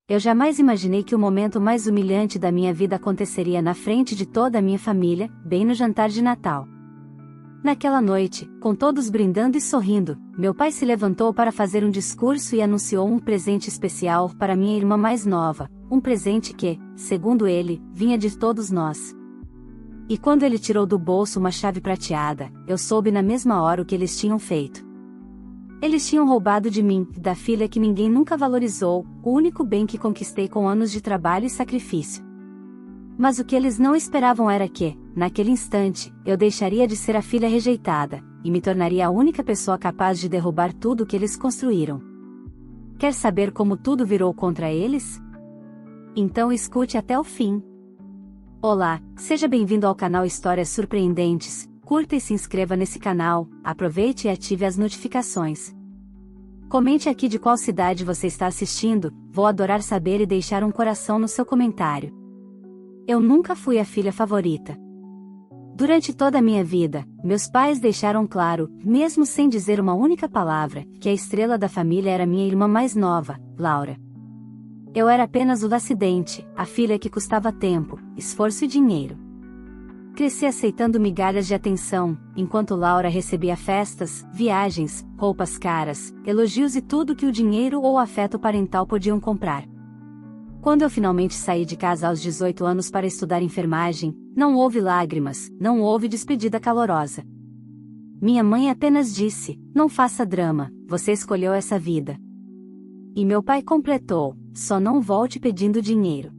Eu jamais imaginei que o momento mais humilhante da minha vida aconteceria na frente de toda a minha família, bem no jantar de Natal. Naquela noite, com todos brindando e sorrindo, meu pai se levantou para fazer um discurso e anunciou um presente especial para minha irmã mais nova, um presente que, segundo ele, vinha de todos nós. E quando ele tirou do bolso uma chave prateada, eu soube na mesma hora o que eles tinham feito. Eles tinham roubado de mim, da filha que ninguém nunca valorizou, o único bem que conquistei com anos de trabalho e sacrifício. Mas o que eles não esperavam era que, naquele instante, eu deixaria de ser a filha rejeitada, e me tornaria a única pessoa capaz de derrubar tudo o que eles construíram. Quer saber como tudo virou contra eles? Então escute até o fim. Olá, seja bem-vindo ao canal Histórias Surpreendentes, curta e se inscreva nesse canal, aproveite e ative as notificações. Comente aqui de qual cidade você está assistindo, vou adorar saber e deixar um coração no seu comentário. Eu nunca fui a filha favorita. Durante toda a minha vida, meus pais deixaram claro, mesmo sem dizer uma única palavra, que a estrela da família era minha irmã mais nova, Laura. Eu era apenas o acidente, a filha que custava tempo, esforço e dinheiro. Cresci aceitando migalhas de atenção, enquanto Laura recebia festas, viagens, roupas caras, elogios e tudo que o dinheiro ou o afeto parental podiam comprar. Quando eu finalmente saí de casa aos 18 anos para estudar enfermagem, não houve lágrimas, não houve despedida calorosa. Minha mãe apenas disse: "Não faça drama, você escolheu essa vida." E meu pai completou: "Só não volte pedindo dinheiro."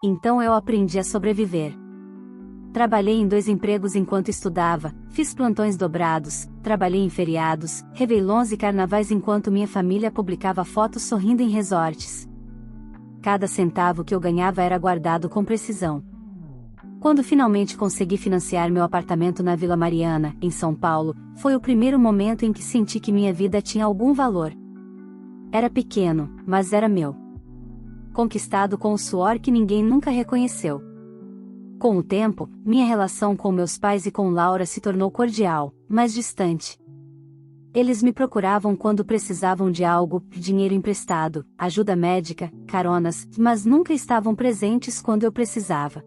Então eu aprendi a sobreviver. Trabalhei em 2 empregos enquanto estudava, fiz plantões dobrados, trabalhei em feriados, réveillons e carnavais enquanto minha família publicava fotos sorrindo em resorts. Cada centavo que eu ganhava era guardado com precisão. Quando finalmente consegui financiar meu apartamento na Vila Mariana, em São Paulo, foi o primeiro momento em que senti que minha vida tinha algum valor. Era pequeno, mas era meu. Conquistado com o suor que ninguém nunca reconheceu. Com o tempo, minha relação com meus pais e com Laura se tornou cordial, mas distante. Eles me procuravam quando precisavam de algo, dinheiro emprestado, ajuda médica, caronas, mas nunca estavam presentes quando eu precisava.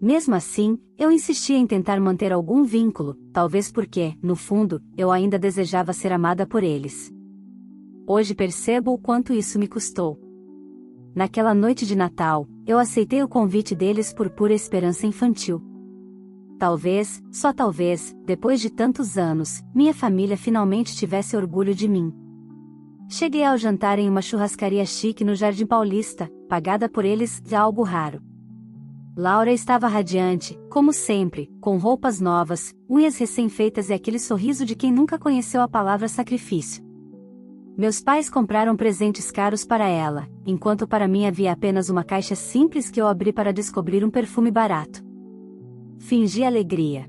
Mesmo assim, eu insistia em tentar manter algum vínculo, talvez porque, no fundo, eu ainda desejava ser amada por eles. Hoje percebo o quanto isso me custou. Naquela noite de Natal, eu aceitei o convite deles por pura esperança infantil. Talvez, só talvez, depois de tantos anos, minha família finalmente tivesse orgulho de mim. Cheguei ao jantar em uma churrascaria chique no Jardim Paulista, pagada por eles de algo raro. Laura estava radiante, como sempre, com roupas novas, unhas recém-feitas e aquele sorriso de quem nunca conheceu a palavra sacrifício. Meus pais compraram presentes caros para ela, enquanto para mim havia apenas uma caixa simples que eu abri para descobrir um perfume barato. Fingi alegria.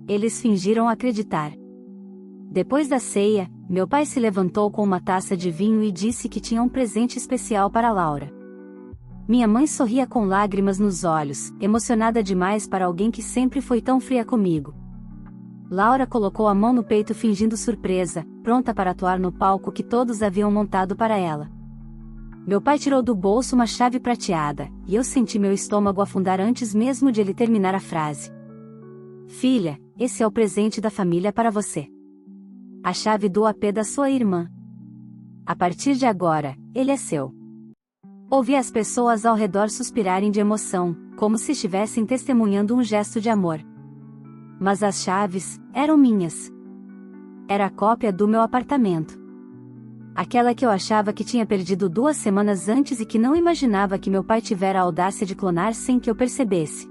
Eles fingiram acreditar. Depois da ceia, meu pai se levantou com uma taça de vinho e disse que tinha um presente especial para Laura. Minha mãe sorria com lágrimas nos olhos, emocionada demais para alguém que sempre foi tão fria comigo. Laura colocou a mão no peito fingindo surpresa, pronta para atuar no palco que todos haviam montado para ela. Meu pai tirou do bolso uma chave prateada, e eu senti meu estômago afundar antes mesmo de ele terminar a frase. "Filha, esse é o presente da família para você. A chave do AP da sua irmã. A partir de agora, ele é seu." Ouvi as pessoas ao redor suspirarem de emoção, como se estivessem testemunhando um gesto de amor. Mas as chaves eram minhas. Era a cópia do meu apartamento. Aquela que eu achava que tinha perdido 2 semanas antes e que não imaginava que meu pai tivera a audácia de clonar sem que eu percebesse.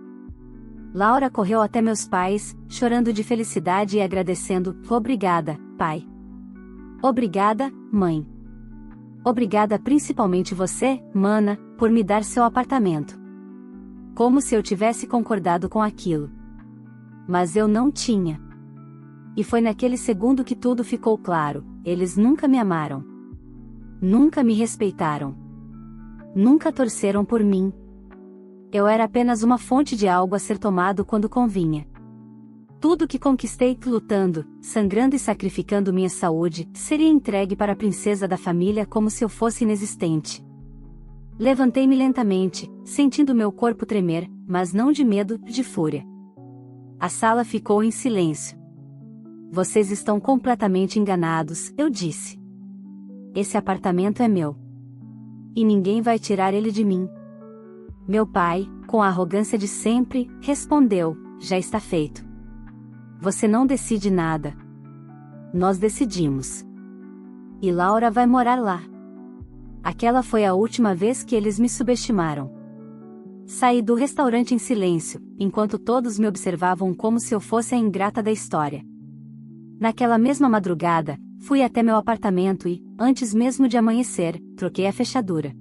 Laura correu até meus pais, chorando de felicidade e agradecendo: "Obrigada, pai. Obrigada, mãe. Obrigada principalmente você, mana, por me dar seu apartamento." Como se eu tivesse concordado com aquilo. Mas eu não tinha. E foi naquele segundo que tudo ficou claro: eles nunca me amaram. Nunca me respeitaram. Nunca torceram por mim. Eu era apenas uma fonte de algo a ser tomado quando convinha. Tudo que conquistei lutando, sangrando e sacrificando minha saúde, seria entregue para a princesa da família como se eu fosse inexistente. Levantei-me lentamente, sentindo meu corpo tremer, mas não de medo, de fúria. A sala ficou em silêncio. Vocês estão completamente enganados, eu disse. Esse apartamento é meu. E ninguém vai tirar ele de mim. Meu pai, com a arrogância de sempre, respondeu: já está feito. Você não decide nada. Nós decidimos. E Laura vai morar lá. Aquela foi a última vez que eles me subestimaram. Saí do restaurante em silêncio, enquanto todos me observavam como se eu fosse a ingrata da história. Naquela mesma madrugada, fui até meu apartamento e, antes mesmo de amanhecer, troquei a fechadura.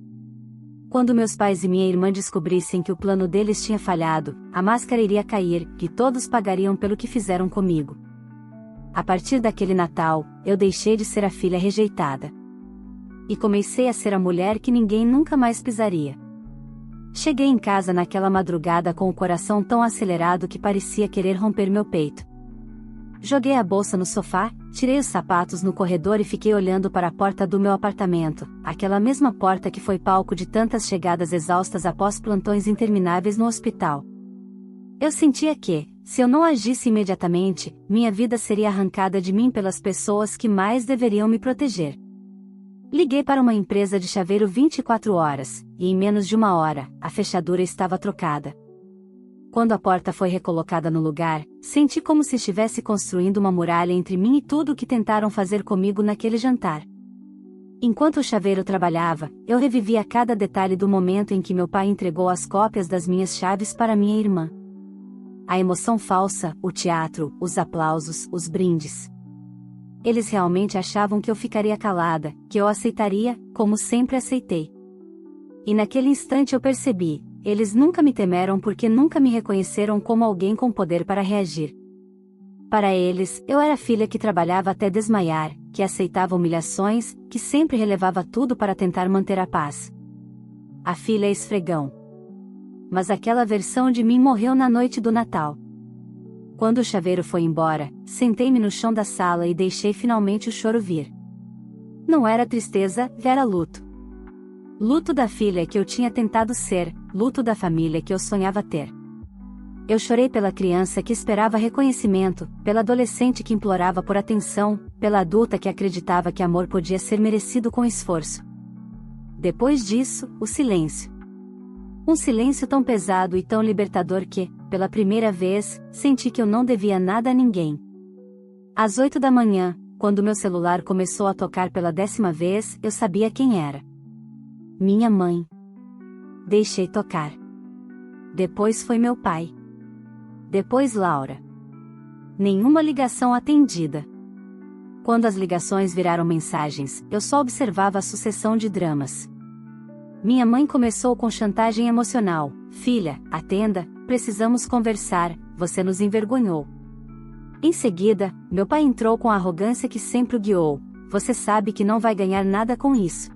Quando meus pais e minha irmã descobrissem que o plano deles tinha falhado, a máscara iria cair, e todos pagariam pelo que fizeram comigo. A partir daquele Natal, eu deixei de ser a filha rejeitada. E comecei a ser a mulher que ninguém nunca mais pisaria. Cheguei em casa naquela madrugada com o coração tão acelerado que parecia querer romper meu peito. Joguei a bolsa no sofá, tirei os sapatos no corredor e fiquei olhando para a porta do meu apartamento, aquela mesma porta que foi palco de tantas chegadas exaustas após plantões intermináveis no hospital. Eu sentia que, se eu não agisse imediatamente, minha vida seria arrancada de mim pelas pessoas que mais deveriam me proteger. Liguei para uma empresa de chaveiro 24 horas, e em menos de uma hora, a fechadura estava trocada. Quando a porta foi recolocada no lugar, senti como se estivesse construindo uma muralha entre mim e tudo o que tentaram fazer comigo naquele jantar. Enquanto o chaveiro trabalhava, eu revivia cada detalhe do momento em que meu pai entregou as cópias das minhas chaves para minha irmã. A emoção falsa, o teatro, os aplausos, os brindes. Eles realmente achavam que eu ficaria calada, que eu aceitaria, como sempre aceitei. E naquele instante eu percebi, eles nunca me temeram porque nunca me reconheceram como alguém com poder para reagir. Para eles, eu era a filha que trabalhava até desmaiar, que aceitava humilhações, que sempre relevava tudo para tentar manter a paz. A filha esfregão. Mas aquela versão de mim morreu na noite do Natal. Quando o chaveiro foi embora, sentei-me no chão da sala e deixei finalmente o choro vir. Não era tristeza, era luto. Luto da filha que eu tinha tentado ser, luto da família que eu sonhava ter. Eu chorei pela criança que esperava reconhecimento, pela adolescente que implorava por atenção, pela adulta que acreditava que amor podia ser merecido com esforço. Depois disso, o silêncio. Um silêncio tão pesado e tão libertador que, pela primeira vez, senti que eu não devia nada a ninguém. Às 8 da manhã, quando meu celular começou a tocar pela 10ª vez, eu sabia quem era. Minha mãe. Deixei tocar. Depois foi meu pai. Depois Laura. Nenhuma ligação atendida. Quando as ligações viraram mensagens, eu só observava a sucessão de dramas. Minha mãe começou com chantagem emocional. Filha, atenda, precisamos conversar, você nos envergonhou. Em seguida, meu pai entrou com a arrogância que sempre o guiou. Você sabe que não vai ganhar nada com isso.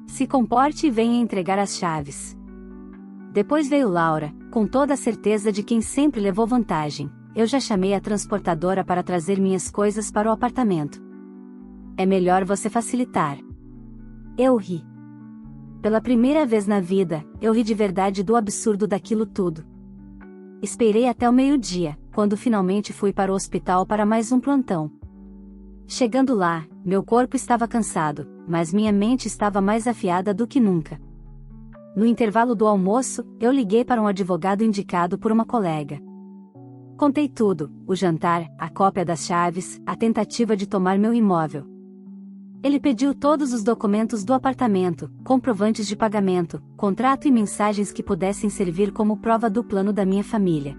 Se comporte e venha entregar as chaves. Depois veio Laura, com toda a certeza de quem sempre levou vantagem. Eu já chamei a transportadora para trazer minhas coisas para o apartamento. É melhor você facilitar. Eu ri. Pela primeira vez na vida, eu ri de verdade do absurdo daquilo tudo. Esperei até o meio-dia, quando finalmente fui para o hospital para mais um plantão. Chegando lá, meu corpo estava cansado, mas minha mente estava mais afiada do que nunca. No intervalo do almoço, eu liguei para um advogado indicado por uma colega. Contei tudo, o jantar, a cópia das chaves, a tentativa de tomar meu imóvel. Ele pediu todos os documentos do apartamento, comprovantes de pagamento, contrato e mensagens que pudessem servir como prova do plano da minha família.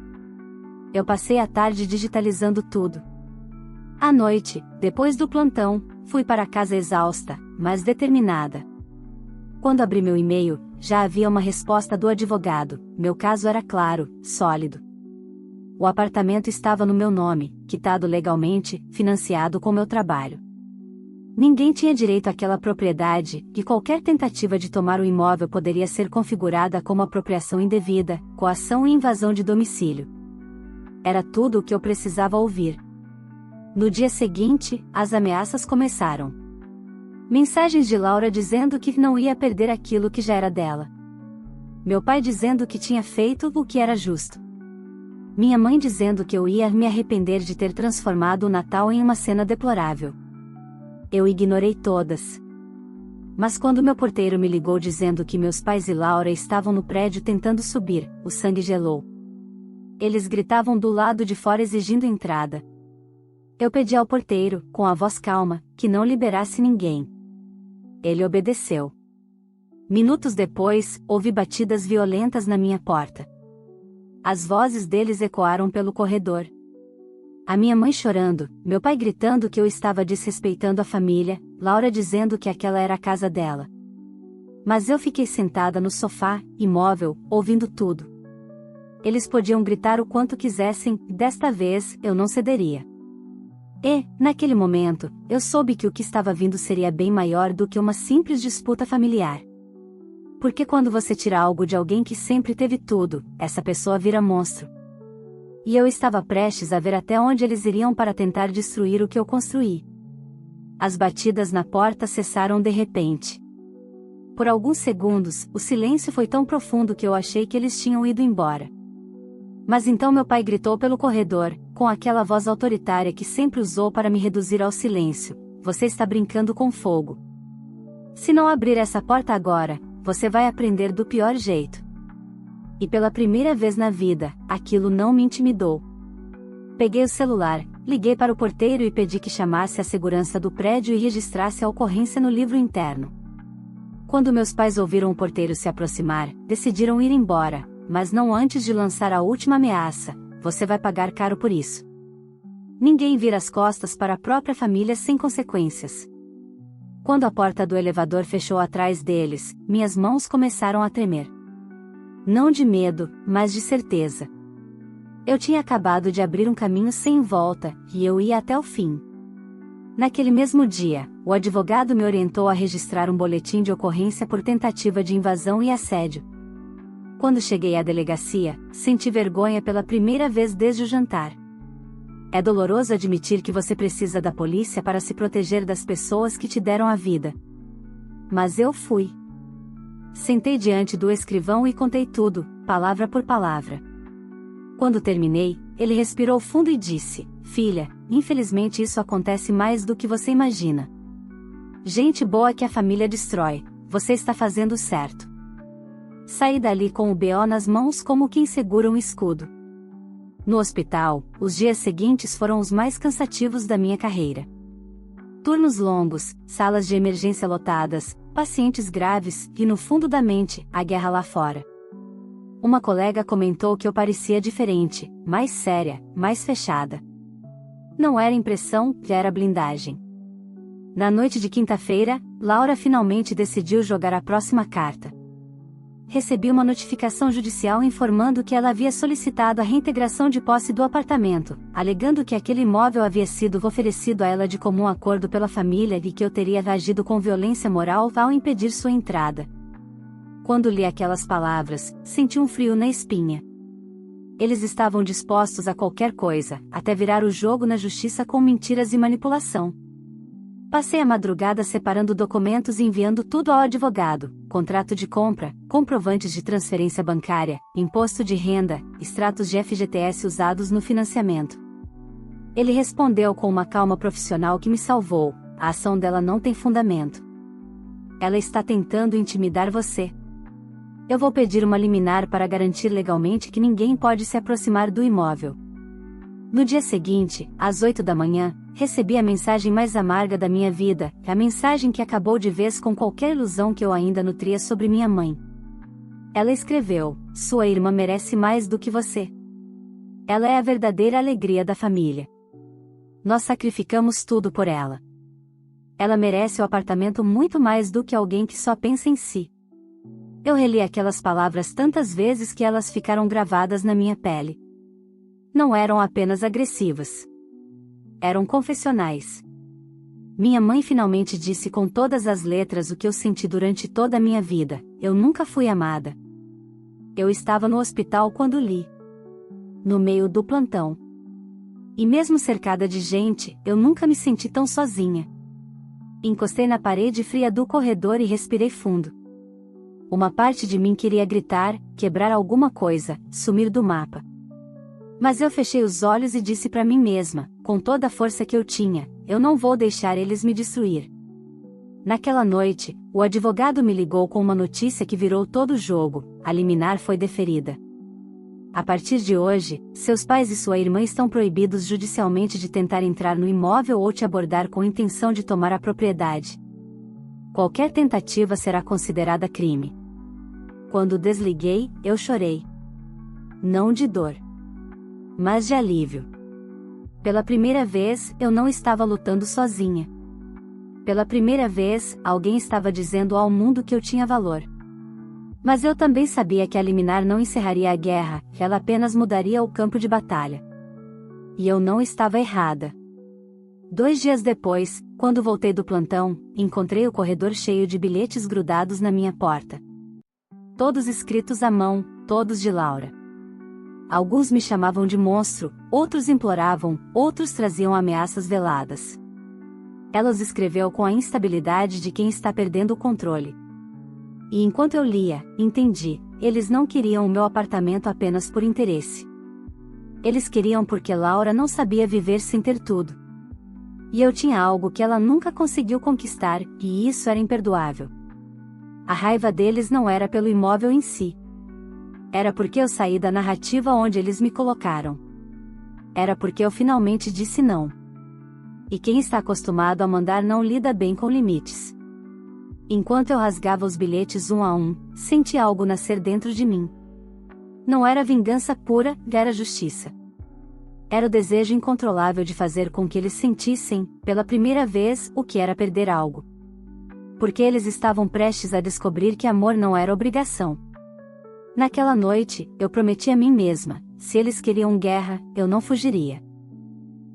Eu passei a tarde digitalizando tudo. À noite, depois do plantão, fui para casa exausta, mas determinada. Quando abri meu e-mail, já havia uma resposta do advogado. Meu caso era claro, sólido. O apartamento estava no meu nome, quitado legalmente, financiado com meu trabalho. Ninguém tinha direito àquela propriedade, e qualquer tentativa de tomar o imóvel poderia ser configurada como apropriação indevida, coação e invasão de domicílio. Era tudo o que eu precisava ouvir. No dia seguinte, as ameaças começaram. Mensagens de Laura dizendo que não ia perder aquilo que já era dela. Meu pai dizendo que tinha feito o que era justo. Minha mãe dizendo que eu ia me arrepender de ter transformado o Natal em uma cena deplorável. Eu ignorei todas. Mas quando meu porteiro me ligou dizendo que meus pais e Laura estavam no prédio tentando subir, o sangue gelou. Eles gritavam do lado de fora exigindo entrada. Eu pedi ao porteiro, com a voz calma, que não liberasse ninguém. Ele obedeceu. Minutos depois, ouvi batidas violentas na minha porta. As vozes deles ecoaram pelo corredor. A minha mãe chorando, meu pai gritando que eu estava desrespeitando a família, Laura dizendo que aquela era a casa dela. Mas eu fiquei sentada no sofá, imóvel, ouvindo tudo. Eles podiam gritar o quanto quisessem, e desta vez, eu não cederia. E, naquele momento, eu soube que o que estava vindo seria bem maior do que uma simples disputa familiar. Porque quando você tira algo de alguém que sempre teve tudo, essa pessoa vira monstro. E eu estava prestes a ver até onde eles iriam para tentar destruir o que eu construí. As batidas na porta cessaram de repente. Por alguns segundos, o silêncio foi tão profundo que eu achei que eles tinham ido embora. Mas então meu pai gritou pelo corredor, com aquela voz autoritária que sempre usou para me reduzir ao silêncio: "Você está brincando com fogo. Se não abrir essa porta agora, você vai aprender do pior jeito." E pela primeira vez na vida, aquilo não me intimidou. Peguei o celular, liguei para o porteiro e pedi que chamasse a segurança do prédio e registrasse a ocorrência no livro interno. Quando meus pais ouviram o porteiro se aproximar, decidiram ir embora, mas não antes de lançar a última ameaça: "Você vai pagar caro por isso." Ninguém vira as costas para a própria família sem consequências. Quando a porta do elevador fechou atrás deles, minhas mãos começaram a tremer. Não de medo, mas de certeza. Eu tinha acabado de abrir um caminho sem volta, e eu ia até o fim. Naquele mesmo dia, o advogado me orientou a registrar um boletim de ocorrência por tentativa de invasão e assédio. Quando cheguei à delegacia, senti vergonha pela primeira vez desde o jantar. É doloroso admitir que você precisa da polícia para se proteger das pessoas que te deram a vida. Mas eu fui. Sentei diante do escrivão e contei tudo, palavra por palavra. Quando terminei, ele respirou fundo e disse: "Filha, infelizmente isso acontece mais do que você imagina. Gente boa que a família destrói, você está fazendo certo." Saí dali com o BO nas mãos como quem segura um escudo. No hospital, os dias seguintes foram os mais cansativos da minha carreira. Turnos longos, salas de emergência lotadas, pacientes graves e no fundo da mente, a guerra lá fora. Uma colega comentou que eu parecia diferente, mais séria, mais fechada. Não era impressão, era blindagem. Na noite de quinta-feira, Laura finalmente decidiu jogar a próxima carta. Recebi uma notificação judicial informando que ela havia solicitado a reintegração de posse do apartamento, alegando que aquele imóvel havia sido oferecido a ela de comum acordo pela família e que eu teria agido com violência moral ao impedir sua entrada. Quando li aquelas palavras, senti um frio na espinha. Eles estavam dispostos a qualquer coisa, até virar o jogo na justiça com mentiras e manipulação. Passei a madrugada separando documentos e enviando tudo ao advogado: contrato de compra, comprovantes de transferência bancária, imposto de renda, extratos de FGTS usados no financiamento. Ele respondeu com uma calma profissional que me salvou: "A ação dela não tem fundamento. Ela está tentando intimidar você. Eu vou pedir uma liminar para garantir legalmente que ninguém pode se aproximar do imóvel." No dia seguinte, às 8 da manhã, recebi a mensagem mais amarga da minha vida, a mensagem que acabou de vez com qualquer ilusão que eu ainda nutria sobre minha mãe. Ela escreveu: "Sua irmã merece mais do que você. Ela é a verdadeira alegria da família. Nós sacrificamos tudo por ela. Ela merece o apartamento muito mais do que alguém que só pensa em si." Eu reli aquelas palavras tantas vezes que elas ficaram gravadas na minha pele. Não eram apenas agressivas. Eram confessionais. Minha mãe finalmente disse com todas as letras o que eu senti durante toda a minha vida: eu nunca fui amada. Eu estava no hospital quando li. No meio do plantão. E mesmo cercada de gente, eu nunca me senti tão sozinha. Encostei na parede fria do corredor e respirei fundo. Uma parte de mim queria gritar, quebrar alguma coisa, sumir do mapa. Mas eu fechei os olhos e disse para mim mesma, com toda a força que eu tinha, eu não vou deixar eles me destruir. Naquela noite, o advogado me ligou com uma notícia que virou todo o jogo: a liminar foi deferida. A partir de hoje, seus pais e sua irmã estão proibidos judicialmente de tentar entrar no imóvel ou te abordar com intenção de tomar a propriedade. Qualquer tentativa será considerada crime. Quando desliguei, eu chorei. Não de dor, mas de alívio. Pela primeira vez, eu não estava lutando sozinha. Pela primeira vez, alguém estava dizendo ao mundo que eu tinha valor. Mas eu também sabia que a liminar não encerraria a guerra, ela apenas mudaria o campo de batalha. E eu não estava errada. 2 dias depois, quando voltei do plantão, encontrei o corredor cheio de bilhetes grudados na minha porta. Todos escritos à mão, todos de Laura. Alguns me chamavam de monstro, outros imploravam, outros traziam ameaças veladas. Ela os escreveu com a instabilidade de quem está perdendo o controle. E enquanto eu lia, entendi, eles não queriam o meu apartamento apenas por interesse. Eles queriam porque Laura não sabia viver sem ter tudo. E eu tinha algo que ela nunca conseguiu conquistar, e isso era imperdoável. A raiva deles não era pelo imóvel em si. Era porque eu saí da narrativa onde eles me colocaram. Era porque eu finalmente disse não. E quem está acostumado a mandar não lida bem com limites. Enquanto eu rasgava os bilhetes um a um, senti algo nascer dentro de mim. Não era vingança pura, era justiça. Era o desejo incontrolável de fazer com que eles sentissem, pela primeira vez, o que era perder algo. Porque eles estavam prestes a descobrir que amor não era obrigação. Naquela noite, eu prometi a mim mesma, se eles queriam guerra, eu não fugiria.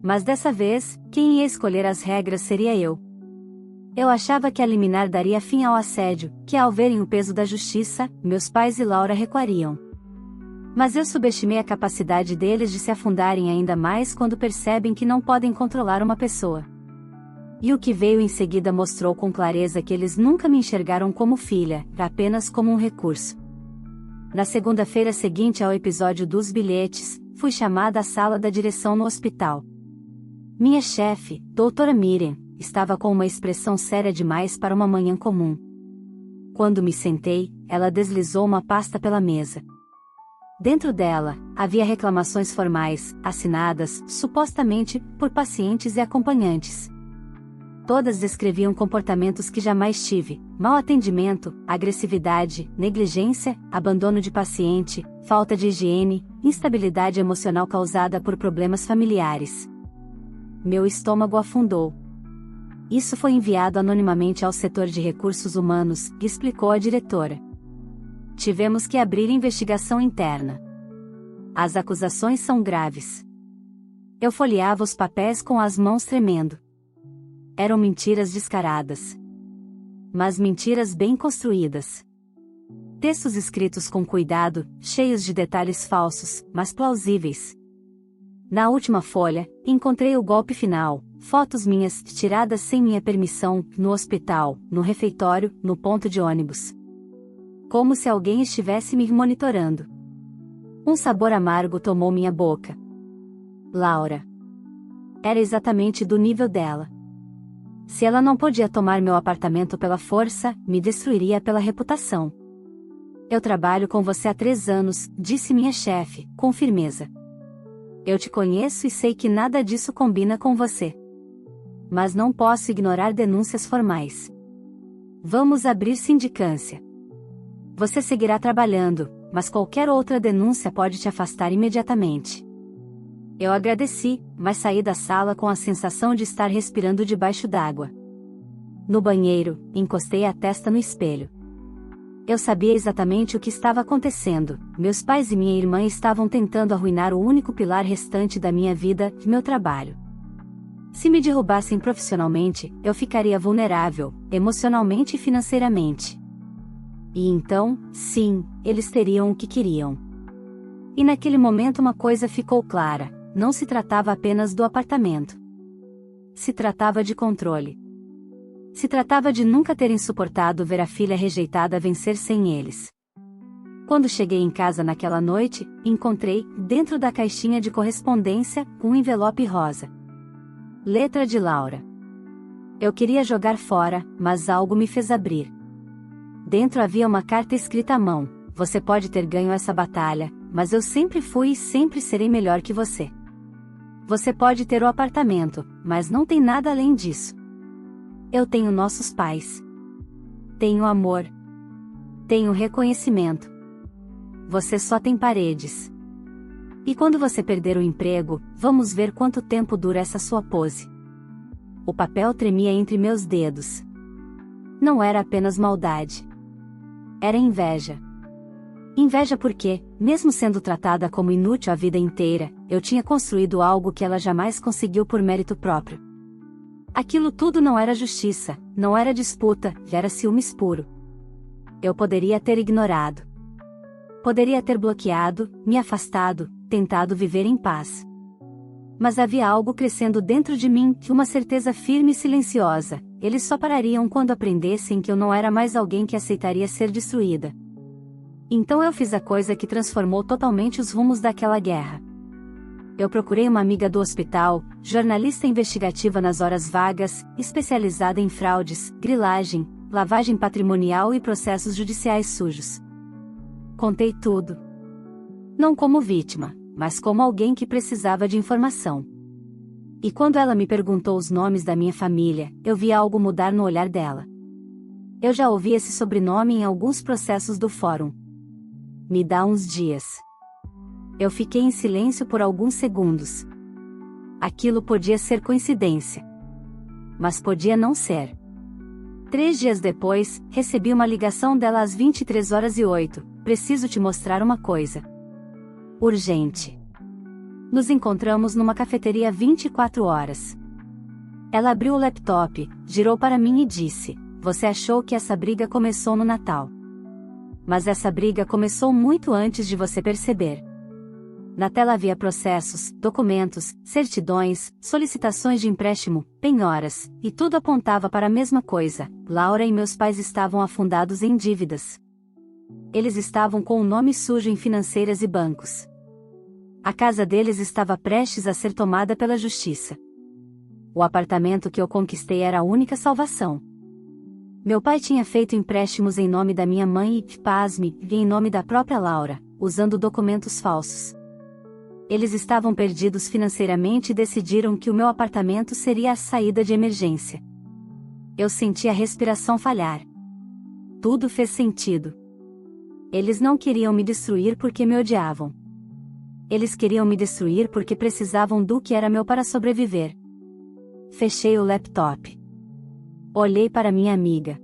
Mas dessa vez, quem ia escolher as regras seria eu. Eu achava que a liminar daria fim ao assédio, que ao verem o peso da justiça, meus pais e Laura recuariam. Mas eu subestimei a capacidade deles de se afundarem ainda mais quando percebem que não podem controlar uma pessoa. E o que veio em seguida mostrou com clareza que eles nunca me enxergaram como filha, apenas como um recurso. Na segunda-feira seguinte ao episódio dos bilhetes, fui chamada à sala da direção no hospital. Minha chefe, doutora Miriam, estava com uma expressão séria demais para uma manhã comum. Quando me sentei, ela deslizou uma pasta pela mesa. Dentro dela, havia reclamações formais, assinadas, supostamente, por pacientes e acompanhantes. Todas descreviam comportamentos que jamais tive: mau atendimento, agressividade, negligência, abandono de paciente, falta de higiene, instabilidade emocional causada por problemas familiares. Meu estômago afundou. Isso foi enviado anonimamente ao setor de recursos humanos, explicou a diretora. Tivemos que abrir investigação interna. As acusações são graves. Eu folheava os papéis com as mãos tremendo. Eram mentiras descaradas. Mas mentiras bem construídas. Textos escritos com cuidado, cheios de detalhes falsos, mas plausíveis. Na última folha, encontrei o golpe final: fotos minhas, tiradas sem minha permissão, no hospital, no refeitório, no ponto de ônibus. Como se alguém estivesse me monitorando. Um sabor amargo tomou minha boca. Laura. Era exatamente do nível dela. Se ela não podia tomar meu apartamento pela força, me destruiria pela reputação. Eu trabalho com você há 3 anos, disse minha chefe, com firmeza. Eu te conheço e sei que nada disso combina com você. Mas não posso ignorar denúncias formais. Vamos abrir sindicância. Você seguirá trabalhando, mas qualquer outra denúncia pode te afastar imediatamente. Eu agradeci, mas saí da sala com a sensação de estar respirando debaixo d'água. No banheiro, encostei a testa no espelho. Eu sabia exatamente o que estava acontecendo: meus pais e minha irmã estavam tentando arruinar o único pilar restante da minha vida, meu trabalho. Se me derrubassem profissionalmente, eu ficaria vulnerável, emocionalmente e financeiramente. E então, sim, eles teriam o que queriam. E naquele momento uma coisa ficou clara: não se tratava apenas do apartamento. Se tratava de controle. Se tratava de nunca terem suportado ver a filha rejeitada vencer sem eles. Quando cheguei em casa naquela noite, encontrei, dentro da caixinha de correspondência, um envelope rosa. Letra de Laura. Eu queria jogar fora, mas algo me fez abrir. Dentro havia uma carta escrita à mão: você pode ter ganho essa batalha, mas eu sempre fui e sempre serei melhor que você. Você pode ter o apartamento, mas não tem nada além disso. Eu tenho nossos pais. Tenho amor. Tenho reconhecimento. Você só tem paredes. E quando você perder o emprego, vamos ver quanto tempo dura essa sua pose. O papel tremia entre meus dedos. Não era apenas maldade. Era inveja. Inveja porque, mesmo sendo tratada como inútil a vida inteira, eu tinha construído algo que ela jamais conseguiu por mérito próprio. Aquilo tudo não era justiça, não era disputa, era ciúmes puro. Eu poderia ter ignorado. Poderia ter bloqueado, me afastado, tentado viver em paz. Mas havia algo crescendo dentro de mim, uma certeza firme e silenciosa: eles só parariam quando aprendessem que eu não era mais alguém que aceitaria ser destruída. Então eu fiz a coisa que transformou totalmente os rumos daquela guerra. Eu procurei uma amiga do hospital, jornalista investigativa nas horas vagas, especializada em fraudes, grilagem, lavagem patrimonial e processos judiciais sujos. Contei tudo. Não como vítima, mas como alguém que precisava de informação. E quando ela me perguntou os nomes da minha família, eu vi algo mudar no olhar dela. Eu já ouvi esse sobrenome em alguns processos do fórum. Me dá uns dias. Eu fiquei em silêncio por alguns segundos. Aquilo podia ser coincidência. Mas podia não ser. 3 dias depois, recebi uma ligação dela às 23h08. Preciso te mostrar uma coisa. Urgente. Nos encontramos numa cafeteria 24 horas. Ela abriu o laptop, girou para mim e disse: você achou que essa briga começou no Natal. Mas essa briga começou muito antes de você perceber. Na tela havia processos, documentos, certidões, solicitações de empréstimo, penhoras, e tudo apontava para a mesma coisa: Laura e meus pais estavam afundados em dívidas. Eles estavam com o nome sujo em financeiras e bancos. A casa deles estava prestes a ser tomada pela justiça. O apartamento que eu conquistei era a única salvação. Meu pai tinha feito empréstimos em nome da minha mãe e, pasme, em nome da própria Laura, usando documentos falsos. Eles estavam perdidos financeiramente e decidiram que o meu apartamento seria a saída de emergência. Eu senti a respiração falhar. Tudo fez sentido. Eles não queriam me destruir porque me odiavam. Eles queriam me destruir porque precisavam do que era meu para sobreviver. Fechei o laptop. Olhei para minha amiga.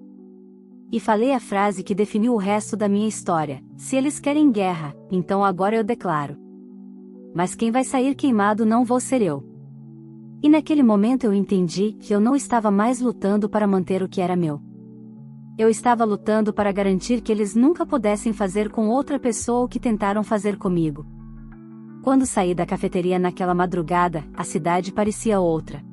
E falei a frase que definiu o resto da minha história: se eles querem guerra, então agora eu declaro. Mas quem vai sair queimado não vou ser eu. E naquele momento eu entendi que eu não estava mais lutando para manter o que era meu. Eu estava lutando para garantir que eles nunca pudessem fazer com outra pessoa o que tentaram fazer comigo. Quando saí da cafeteria naquela madrugada, a cidade parecia outra.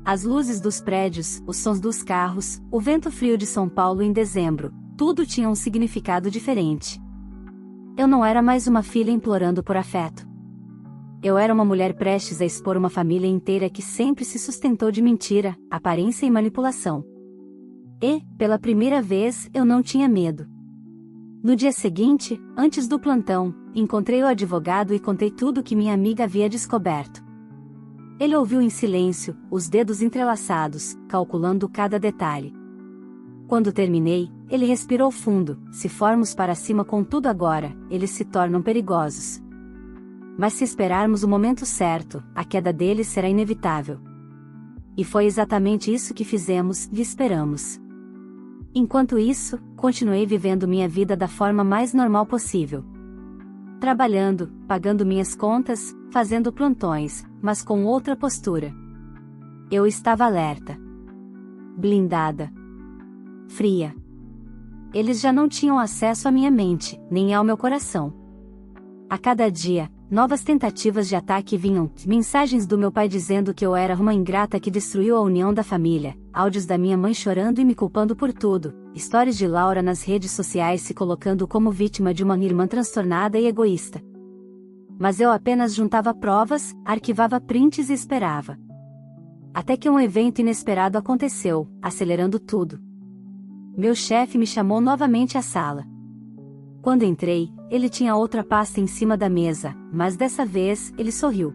As luzes dos prédios, os sons dos carros, o vento frio de São Paulo em dezembro, tudo tinha um significado diferente. Eu não era mais uma filha implorando por afeto. Eu era uma mulher prestes a expor uma família inteira que sempre se sustentou de mentira, aparência e manipulação. E, pela primeira vez, eu não tinha medo. No dia seguinte, antes do plantão, encontrei o advogado e contei tudo o que minha amiga havia descoberto. Ele ouviu em silêncio, os dedos entrelaçados, calculando cada detalhe. Quando terminei, ele respirou fundo: se formos para cima com tudo agora, eles se tornam perigosos. Mas se esperarmos o momento certo, a queda deles será inevitável. E foi exatamente isso que fizemos e esperamos. Enquanto isso, continuei vivendo minha vida da forma mais normal possível. Trabalhando, pagando minhas contas, fazendo plantões, mas com outra postura. Eu estava alerta. Blindada. Fria. Eles já não tinham acesso à minha mente, nem ao meu coração. A cada dia, Novas tentativas de ataque vinham, mensagens do meu pai dizendo que eu era uma ingrata que destruiu a união da família, áudios da minha mãe chorando e me culpando por tudo, histórias de Laura nas redes sociais se colocando como vítima de uma irmã transtornada e egoísta. Mas eu apenas juntava provas, arquivava prints e esperava. Até que um evento inesperado aconteceu, acelerando tudo. Meu chefe me chamou novamente à sala. Quando entrei, ele tinha outra pasta em cima da mesa, mas dessa vez, ele sorriu.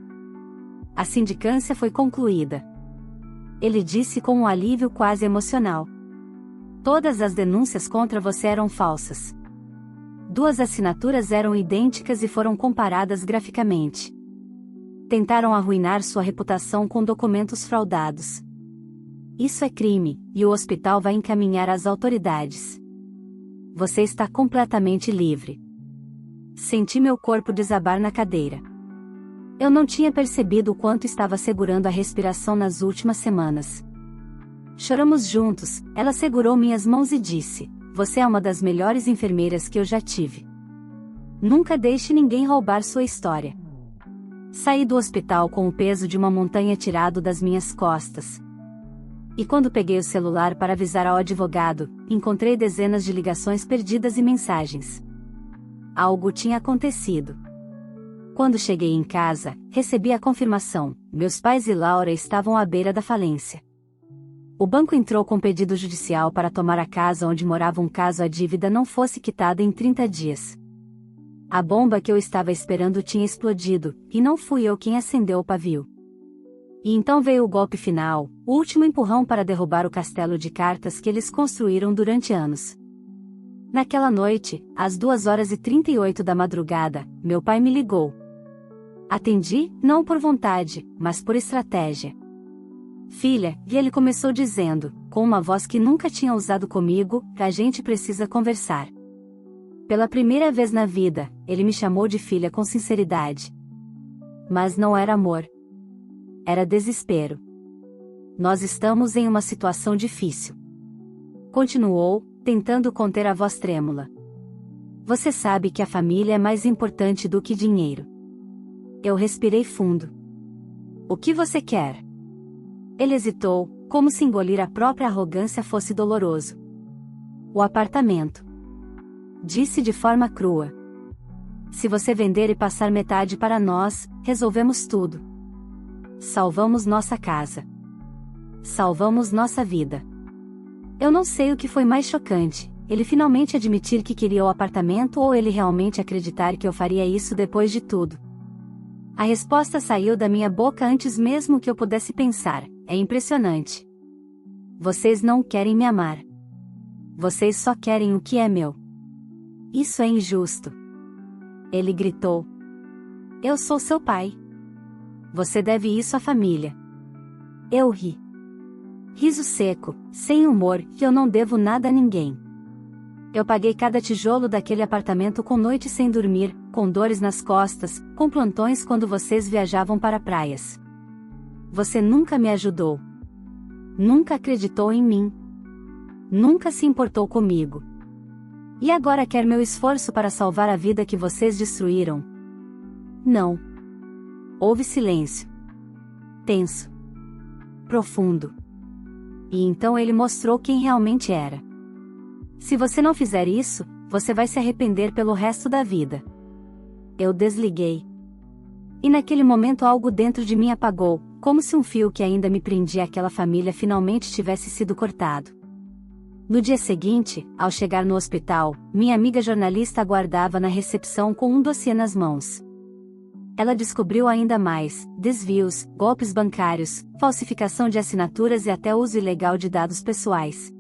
A sindicância foi concluída. Ele disse com um alívio quase emocional. Todas as denúncias contra você eram falsas. 2 assinaturas eram idênticas e foram comparadas graficamente. Tentaram arruinar sua reputação com documentos fraudados. Isso é crime, e o hospital vai encaminhar às autoridades. Você está completamente livre. Senti meu corpo desabar na cadeira. Eu não tinha percebido o quanto estava segurando a respiração nas últimas semanas. Choramos juntos, ela segurou minhas mãos e disse: "Você é uma das melhores enfermeiras que eu já tive. Nunca deixe ninguém roubar sua história." Saí do hospital com o peso de uma montanha tirado das minhas costas. E quando peguei o celular para avisar ao advogado, encontrei dezenas de ligações perdidas e mensagens. Algo tinha acontecido. Quando cheguei em casa, recebi a confirmação: meus pais e Laura estavam à beira da falência. O banco entrou com pedido judicial para tomar a casa onde moravam caso a dívida não fosse quitada em 30 dias. A bomba que eu estava esperando tinha explodido, e não fui eu quem acendeu o pavio. E então veio o golpe final, o último empurrão para derrubar o castelo de cartas que eles construíram durante anos. Naquela noite, às 2h38 da madrugada, meu pai me ligou. Atendi, não por vontade, mas por estratégia. "Filha", e ele começou dizendo, com uma voz que nunca tinha usado comigo, "a gente precisa conversar." Pela primeira vez na vida, ele me chamou de filha com sinceridade. Mas não era amor. Era desespero. "Nós estamos em uma situação difícil." Continuou, tentando conter a voz trêmula. "Você sabe que a família é mais importante do que dinheiro." Eu respirei fundo. "O que você quer?" Ele hesitou, como se engolir a própria arrogância fosse doloroso. "O apartamento." Disse de forma crua. "Se você vender e passar metade para nós, resolvemos tudo. Salvamos nossa casa. Salvamos nossa vida." Eu não sei o que foi mais chocante, ele finalmente admitir que queria o apartamento ou ele realmente acreditar que eu faria isso depois de tudo. A resposta saiu da minha boca antes mesmo que eu pudesse pensar: "É impressionante. Vocês não querem me amar. Vocês só querem o que é meu. Isso é injusto." Ele gritou. "Eu sou seu pai. Você deve isso à família." Eu ri. Riso seco, sem humor, que eu não devo nada a ninguém. Eu paguei cada tijolo daquele apartamento com noites sem dormir, com dores nas costas, com plantões quando vocês viajavam para praias. Você nunca me ajudou. Nunca acreditou em mim. Nunca se importou comigo. E agora quer meu esforço para salvar a vida que vocês destruíram? Não. Houve silêncio. Tenso. Profundo. E então ele mostrou quem realmente era. "Se você não fizer isso, você vai se arrepender pelo resto da vida." Eu desliguei. E naquele momento algo dentro de mim apagou, como se um fio que ainda me prendia àquela família finalmente tivesse sido cortado. No dia seguinte, ao chegar no hospital, minha amiga jornalista aguardava na recepção com um dossiê nas mãos. Ela descobriu ainda mais: desvios, golpes bancários, falsificação de assinaturas e até uso ilegal de dados pessoais.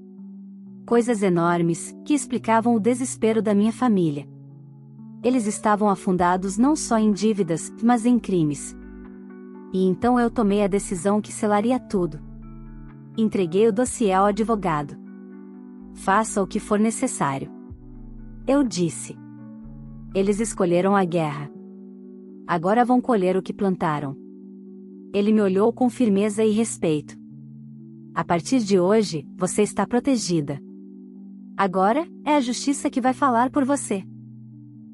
Coisas enormes, que explicavam o desespero da minha família. Eles estavam afundados não só em dívidas, mas em crimes. E então eu tomei a decisão que selaria tudo. Entreguei o dossiê ao advogado. "Faça o que for necessário." Eu disse. "Eles escolheram a guerra. Agora vão colher o que plantaram." Ele me olhou com firmeza e respeito. "A partir de hoje, você está protegida. Agora, é a justiça que vai falar por você."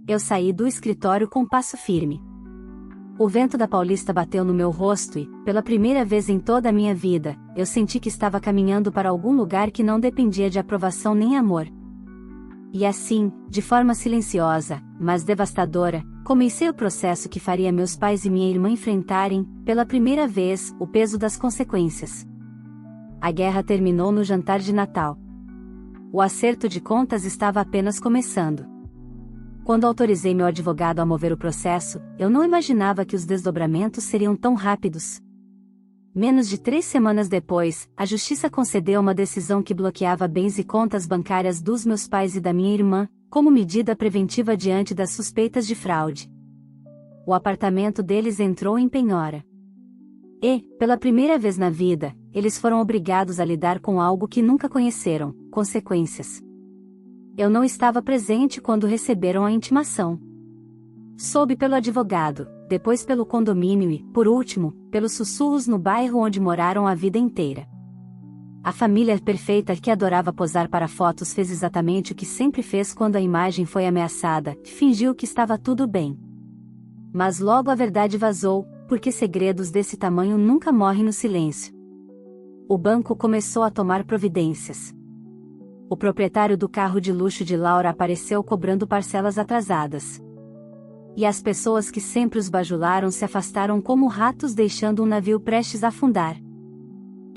Eu saí do escritório com passo firme. O vento da Paulista bateu no meu rosto e, pela primeira vez em toda a minha vida, eu senti que estava caminhando para algum lugar que não dependia de aprovação nem amor. E assim, de forma silenciosa, mas devastadora, comecei o processo que faria meus pais e minha irmã enfrentarem, pela primeira vez, o peso das consequências. A guerra terminou no jantar de Natal. O acerto de contas estava apenas começando. Quando autorizei meu advogado a mover o processo, eu não imaginava que os desdobramentos seriam tão rápidos. Menos de 3 semanas depois, a justiça concedeu uma decisão que bloqueava bens e contas bancárias dos meus pais e da minha irmã, como medida preventiva diante das suspeitas de fraude. O apartamento deles entrou em penhora. E, pela primeira vez na vida, eles foram obrigados a lidar com algo que nunca conheceram: consequências. Eu não estava presente quando receberam a intimação. Soube pelo advogado, depois pelo condomínio e, por último, pelos sussurros no bairro onde moraram a vida inteira. A família perfeita que adorava posar para fotos fez exatamente o que sempre fez quando a imagem foi ameaçada: fingiu que estava tudo bem. Mas logo a verdade vazou, porque segredos desse tamanho nunca morrem no silêncio. O banco começou a tomar providências. O proprietário do carro de luxo de Laura apareceu cobrando parcelas atrasadas. E as pessoas que sempre os bajularam se afastaram como ratos deixando um navio prestes a afundar.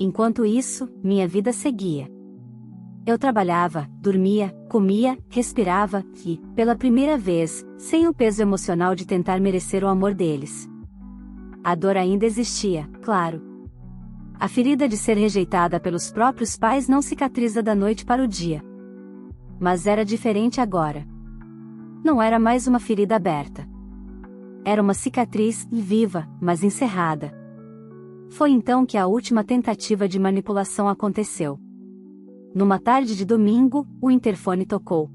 Enquanto isso, minha vida seguia. Eu trabalhava, dormia, comia, respirava e, pela primeira vez, sem o peso emocional de tentar merecer o amor deles. A dor ainda existia, claro. A ferida de ser rejeitada pelos próprios pais não cicatriza da noite para o dia. Mas era diferente agora. Não era mais uma ferida aberta. Era uma cicatriz, viva, mas encerrada. Foi então que a última tentativa de manipulação aconteceu. Numa tarde de domingo, o interfone tocou.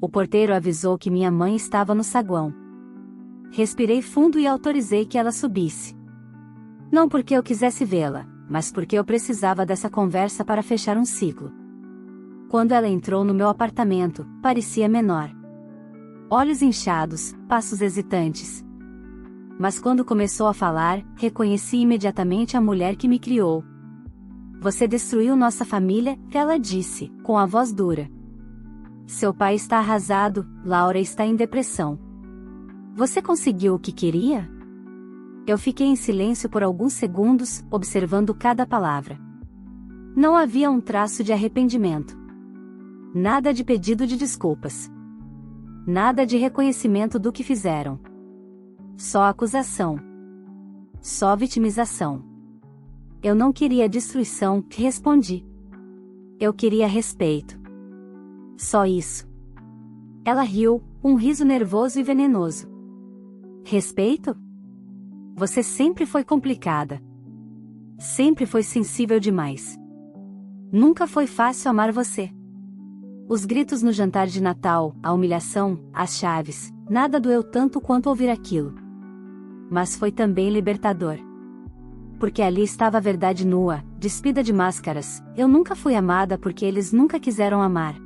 O porteiro avisou que minha mãe estava no saguão. Respirei fundo e autorizei que ela subisse. Não porque eu quisesse vê-la, mas porque eu precisava dessa conversa para fechar um ciclo. Quando ela entrou no meu apartamento, parecia menor. Olhos inchados, passos hesitantes. Mas quando começou a falar, reconheci imediatamente a mulher que me criou. Você destruiu nossa família, ela disse, com a voz dura. Seu pai está arrasado, Laura está em depressão. Você conseguiu o que queria? Eu fiquei em silêncio por alguns segundos, observando cada palavra. Não havia um traço de arrependimento. Nada de pedido de desculpas. Nada de reconhecimento do que fizeram. Só acusação. Só vitimização. Eu não queria destruição, respondi. Eu queria respeito. Só isso. Ela riu, um riso nervoso e venenoso. Respeito? Você sempre foi complicada. Sempre foi sensível demais. Nunca foi fácil amar você. Os gritos no jantar de Natal, a humilhação, as chaves, nada doeu tanto quanto ouvir aquilo. Mas foi também libertador. Porque ali estava a verdade nua, despida de máscaras: eu nunca fui amada porque eles nunca quiseram amar.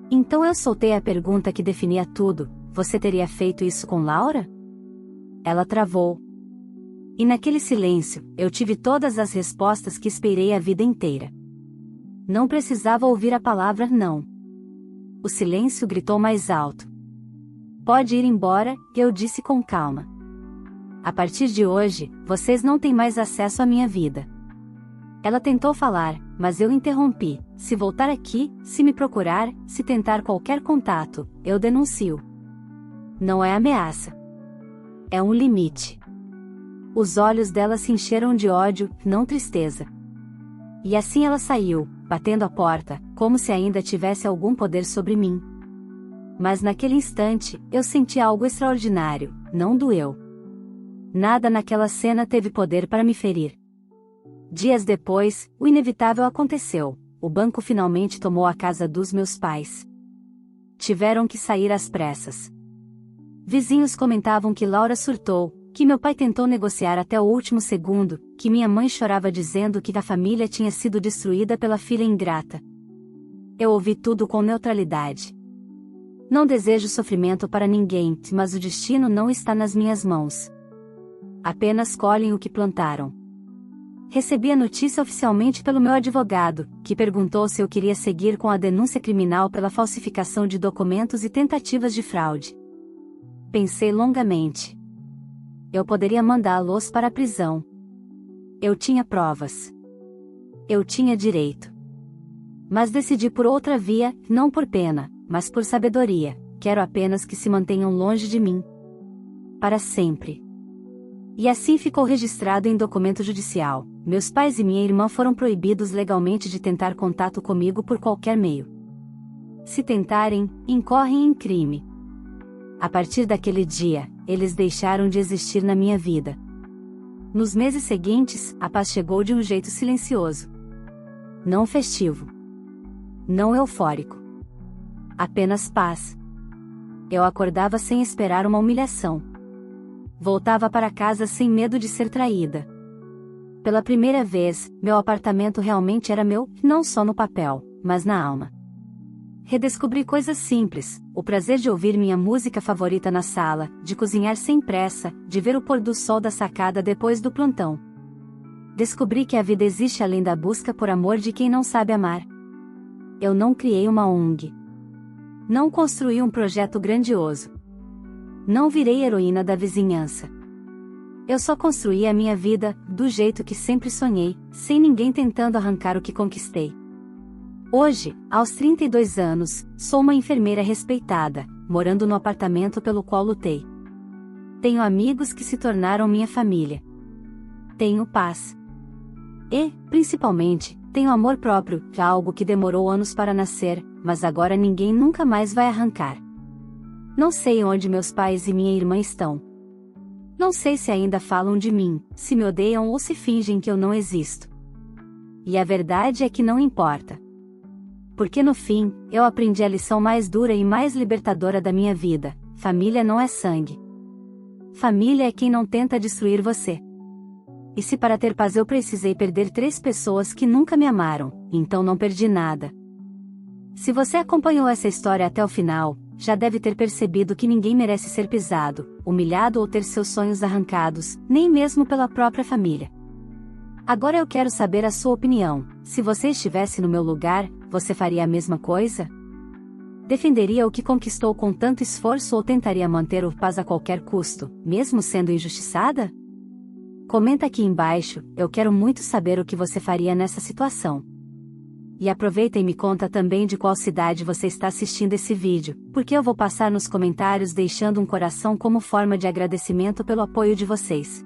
Então eu soltei a pergunta que definia tudo: você teria feito isso com Laura? Ela travou. E naquele silêncio, eu tive todas as respostas que esperei a vida inteira. Não precisava ouvir a palavra não. O silêncio gritou mais alto. Pode ir embora, eu disse com calma. A partir de hoje, vocês não têm mais acesso à minha vida. Ela tentou falar, mas eu interrompi: se voltar aqui, se me procurar, se tentar qualquer contato, eu denuncio. Não é ameaça. É um limite. Os olhos dela se encheram de ódio, não tristeza. E assim ela saiu, batendo a porta, como se ainda tivesse algum poder sobre mim. Mas naquele instante, eu senti algo extraordinário: não doeu. Nada naquela cena teve poder para me ferir. Dias depois, o inevitável aconteceu: o banco finalmente tomou a casa dos meus pais. Tiveram que sair às pressas. Vizinhos comentavam que Laura surtou, que meu pai tentou negociar até o último segundo, que minha mãe chorava dizendo que a família tinha sido destruída pela filha ingrata. Eu ouvi tudo com neutralidade. Não desejo sofrimento para ninguém, mas o destino não está nas minhas mãos. apenas colhem o que plantaram. Recebi a notícia oficialmente pelo meu advogado, que perguntou se eu queria seguir com a denúncia criminal pela falsificação de documentos e tentativas de fraude. Pensei longamente. Eu poderia mandá-los para a prisão. Eu tinha provas. Eu tinha direito. Mas decidi por outra via, não por pena, mas por sabedoria. Quero apenas que se mantenham longe de mim. Para sempre. E assim ficou registrado em documento judicial. Meus pais e minha irmã foram proibidos legalmente de tentar contato comigo por qualquer meio. Se tentarem, incorrem em crime. A partir daquele dia, eles deixaram de existir na minha vida. Nos meses seguintes, a paz chegou de um jeito silencioso. Não festivo. Não eufórico. Apenas paz. Eu acordava sem esperar uma humilhação. Voltava para casa sem medo de ser traída. Pela primeira vez, meu apartamento realmente era meu, não só no papel, mas na alma. Redescobri coisas simples, o prazer de ouvir minha música favorita na sala, de cozinhar sem pressa, de ver o pôr do sol da sacada depois do plantão. Descobri que a vida existe além da busca por amor de quem não sabe amar. Eu não criei uma ONG. Não construí um projeto grandioso. Não virei heroína da vizinhança. Eu só construí a minha vida, do jeito que sempre sonhei, sem ninguém tentando arrancar o que conquistei. Hoje, aos 32 anos, sou uma enfermeira respeitada, morando no apartamento pelo qual lutei. Tenho amigos que se tornaram minha família. Tenho paz. E, principalmente, tenho amor próprio, algo que demorou anos para nascer, mas agora ninguém nunca mais vai arrancar. Não sei onde meus pais e minha irmã estão. Não sei se ainda falam de mim, se me odeiam ou se fingem que eu não existo. E a verdade é que não importa. Porque no fim, eu aprendi a lição mais dura e mais libertadora da minha vida: família não é sangue. Família é quem não tenta destruir você. E se para ter paz eu precisei perder 3 pessoas que nunca me amaram, então não perdi nada. Se você acompanhou essa história até o final, já deve ter percebido que ninguém merece ser pisado, humilhado ou ter seus sonhos arrancados, nem mesmo pela própria família. Agora eu quero saber a sua opinião. Se você estivesse no meu lugar, você faria a mesma coisa? Defenderia o que conquistou com tanto esforço ou tentaria manter a paz a qualquer custo, mesmo sendo injustiçada? Comenta aqui embaixo, eu quero muito saber o que você faria nessa situação. E aproveita e me conta também de qual cidade você está assistindo esse vídeo, porque eu vou passar nos comentários deixando um coração como forma de agradecimento pelo apoio de vocês.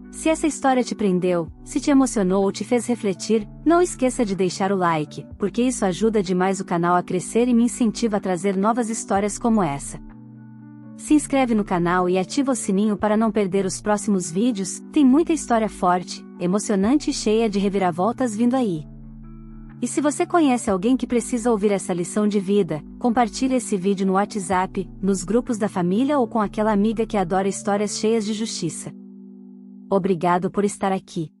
Se essa história te prendeu, se te emocionou ou te fez refletir, não esqueça de deixar o like, porque isso ajuda demais o canal a crescer e me incentiva a trazer novas histórias como essa. Se inscreve no canal e ativa o sininho para não perder os próximos vídeos, tem muita história forte, emocionante e cheia de reviravoltas vindo aí. E se você conhece alguém que precisa ouvir essa lição de vida, compartilhe esse vídeo no WhatsApp, nos grupos da família ou com aquela amiga que adora histórias cheias de justiça. Obrigado por estar aqui.